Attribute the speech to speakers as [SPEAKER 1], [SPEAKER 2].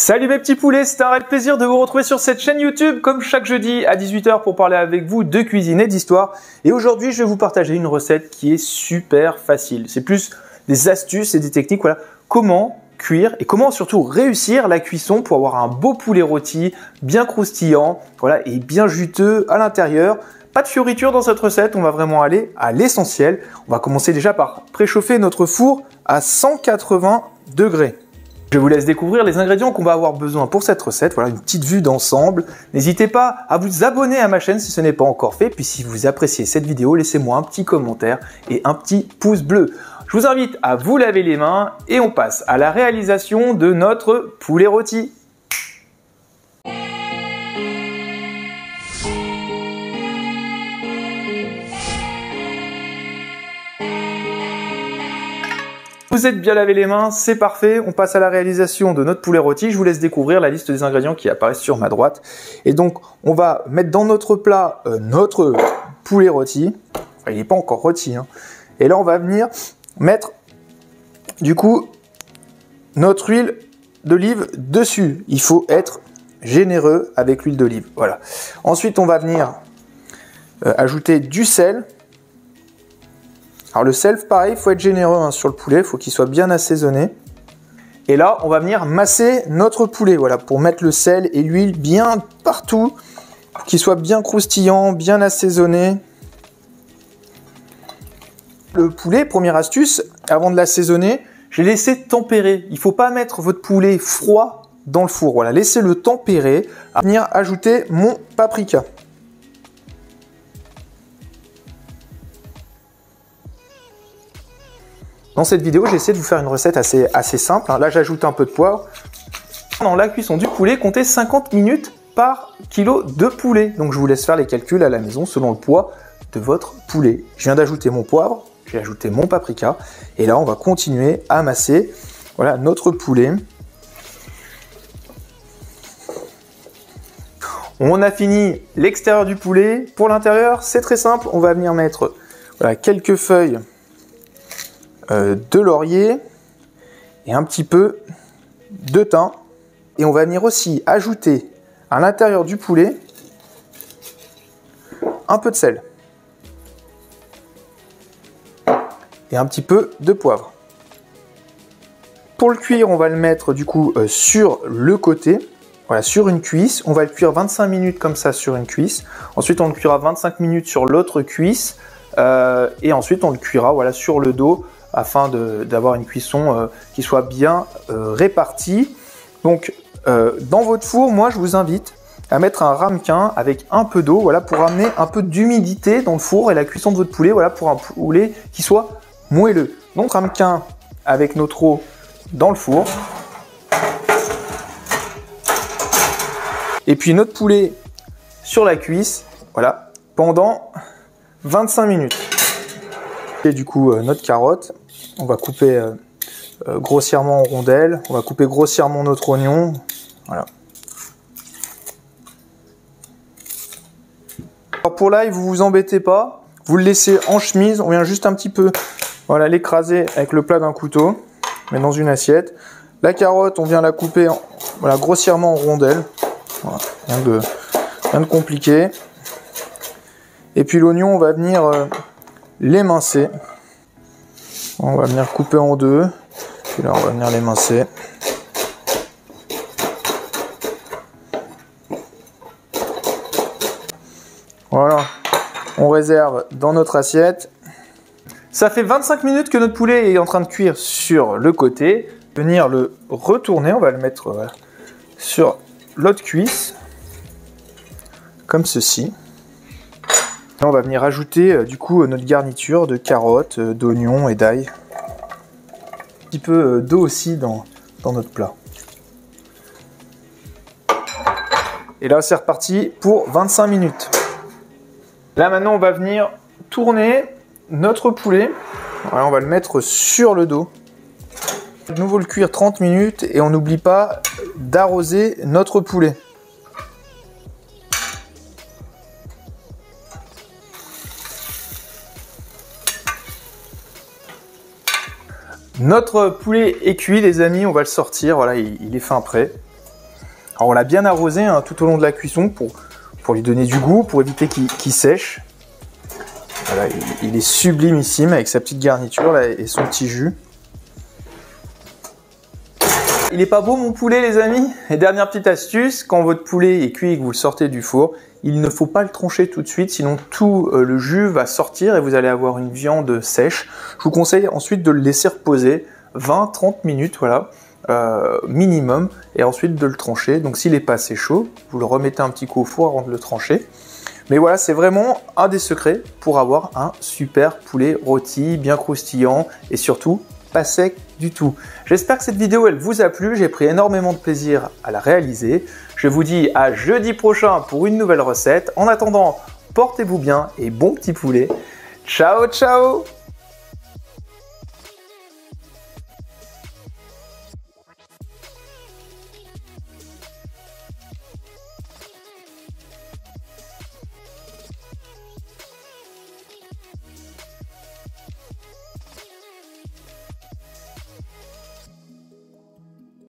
[SPEAKER 1] Salut mes petits poulets, c'est un réel plaisir de vous retrouver sur cette chaîne YouTube comme chaque jeudi à 18 h pour parler avec vous de cuisine et d'histoire. Et aujourd'hui, je vais vous partager une recette qui est super facile. C'est plus des astuces et des techniques, voilà, comment cuire et comment surtout réussir la cuisson pour avoir un beau poulet rôti, bien croustillant, voilà, et bien juteux à l'intérieur. Pas de fioritures dans cette recette, on va vraiment aller à l'essentiel. On va commencer déjà par préchauffer notre four à 180 degrés. Je vous laisse découvrir les ingrédients qu'on va avoir besoin pour cette recette. Voilà une petite vue d'ensemble. N'hésitez pas à vous abonner à ma chaîne si ce n'est pas encore fait. Puis si vous appréciez cette vidéo, laissez-moi un petit commentaire et un petit pouce bleu. Je vous invite à vous laver les mains et on passe à la réalisation de notre poulet rôti. Vous êtes bien lavé les mains, c'est parfait. On passe à la réalisation de notre poulet rôti. Je vous laisse découvrir la liste des ingrédients qui apparaissent sur ma droite. Et donc, on va mettre dans notre plat notre poulet rôti. Enfin, il n'est pas encore rôti, hein. Et là, on va venir mettre, du coup, notre huile d'olive dessus. Il faut être généreux avec l'huile d'olive. Voilà. Ensuite, on va venir ajouter du sel. Alors le sel, pareil, il faut être généreux hein, sur le poulet, il faut qu'il soit bien assaisonné. Et là, on va venir masser notre poulet, voilà, pour mettre le sel et l'huile bien partout, pour qu'il soit bien croustillant, bien assaisonné. Le poulet, première astuce, avant de l'assaisonner, je l'ai laissé tempérer. Il ne faut pas mettre votre poulet froid dans le four, voilà, laissez-le tempérer. À venir ajouter mon paprika. Dans cette vidéo, j'ai essayé de vous faire une recette assez simple. Là, j'ajoute un peu de poivre. Dans la cuisson du poulet, comptez 50 minutes par kilo de poulet. Donc, je vous laisse faire les calculs à la maison selon le poids de votre poulet. Je viens d'ajouter mon poivre, j'ai ajouté mon paprika. Et là, on va continuer à masser voilà, notre poulet. On a fini l'extérieur du poulet. Pour l'intérieur, c'est très simple. On va venir mettre voilà, quelques feuilles de laurier et un petit peu de thym. Et on va venir aussi ajouter à l'intérieur du poulet un peu de sel et un petit peu de poivre. Pour le cuire, on va le mettre du coup sur le côté, voilà, sur une cuisse. On va le cuire 25 minutes comme ça sur une cuisse. Ensuite, on le cuira 25 minutes sur l'autre cuisse et ensuite on le cuira voilà, sur le dos afin d'avoir une cuisson qui soit bien répartie. Donc, dans votre four, moi, je vous invite à mettre un ramequin avec un peu d'eau, voilà, pour amener un peu d'humidité dans le four et la cuisson de votre poulet, voilà, pour un poulet qui soit moelleux. Donc, ramequin avec notre eau dans le four. Et puis, notre poulet sur la cuisse, voilà, pendant 25 minutes. Et du coup, notre carotte, on va couper grossièrement en rondelles, on va couper grossièrement notre oignon, voilà. Alors pour l'ail, vous vous embêtez pas, vous le laissez en chemise, on vient juste un petit peu, voilà, l'écraser avec le plat d'un couteau, mais dans une assiette. La carotte, on vient la couper, voilà, grossièrement en rondelles, voilà, rien de compliqué. Et puis l'oignon, on va venir l'émincer. On va venir couper en deux. Puis là, on va venir l'émincer. Voilà. On réserve dans notre assiette. Ça fait 25 minutes que notre poulet est en train de cuire sur le côté. Venir le retourner. On va le mettre voilà, sur l'autre cuisse. Comme ceci. Là, on va venir ajouter du coup notre garniture de carottes, d'oignons et d'ail. Un petit peu d'eau aussi dans notre plat. Et là c'est reparti pour 25 minutes. Là maintenant on va venir tourner notre poulet. Voilà, on va le mettre sur le dos. De nouveau le cuire 30 minutes et on n'oublie pas d'arroser notre poulet. Notre poulet est cuit les amis, on va le sortir, voilà, il est fin prêt. Alors on l'a bien arrosé hein, tout au long de la cuisson pour lui donner du goût, pour éviter qu'il sèche. Voilà, il est sublimissime avec sa petite garniture là, et son petit jus. Il est pas beau mon poulet les amis? Et dernière petite astuce, quand votre poulet est cuit et que vous le sortez du four, il ne faut pas le trancher tout de suite, sinon tout le jus va sortir et vous allez avoir une viande sèche. Je vous conseille ensuite de le laisser reposer 20-30 minutes, voilà, minimum, et ensuite de le trancher. Donc s'il n'est pas assez chaud, vous le remettez un petit coup au four avant de le trancher. Mais voilà, c'est vraiment un des secrets pour avoir un super poulet rôti, bien croustillant et surtout pas sec du tout. J'espère que cette vidéo elle vous a plu, j'ai pris énormément de plaisir à la réaliser. Je vous dis à jeudi prochain pour une nouvelle recette. En attendant, portez-vous bien et bon petit poulet. Ciao ciao!